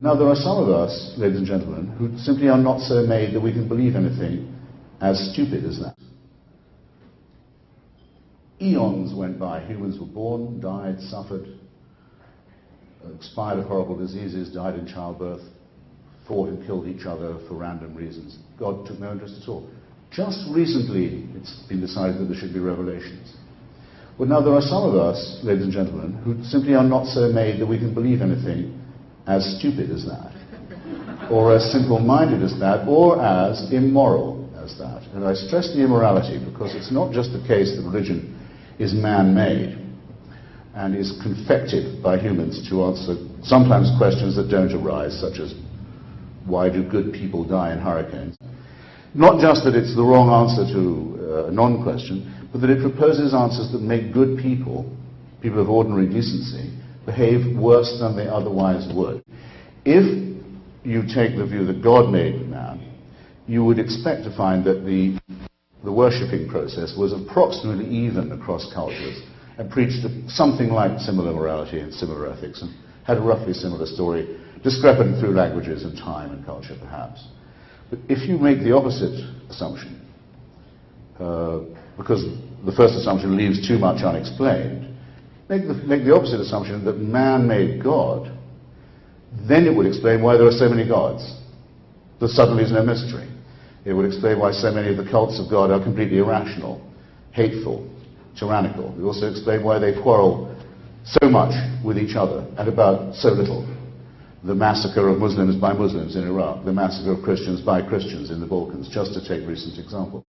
Now, there are some of us, ladies and gentlemen, who simply are not so made that we can believe anything as stupid as that. Eons went by. Humans were born, died, suffered, expired of horrible diseases, died in childbirth, fought and killed each other for random reasons. God took no interest at all. Just recently, it's been decided that there should be revelations. Well, now, there are some of us, ladies and gentlemen, who simply are not so made that we can believe anything as stupid as that, or as simple-minded as that, or as immoral as that. And I stress the immorality because it's not just the case that religion is man-made and is confected by humans to answer sometimes questions that don't arise, such as why do good people die in hurricanes? Not just that it's the wrong answer to a non-question, but that it proposes answers that make good people, people of ordinary decency, behave worse than they otherwise would. If you take the view that God made man, you would expect to find that the worshipping process was approximately even across cultures and preached something like similar morality and similar ethics and had a roughly similar story, discrepant through languages and time and culture perhaps. But if you make the opposite assumption, because the first assumption leaves too much unexplained, make the opposite assumption that man made God, then it would explain why there are so many gods. There suddenly is no mystery. It would explain why so many of the cults of God are completely irrational, hateful, tyrannical. It would also explain why they quarrel so much with each other and about so little. The massacre of Muslims by Muslims in Iraq, the massacre of Christians by Christians in the Balkans, just to take recent examples.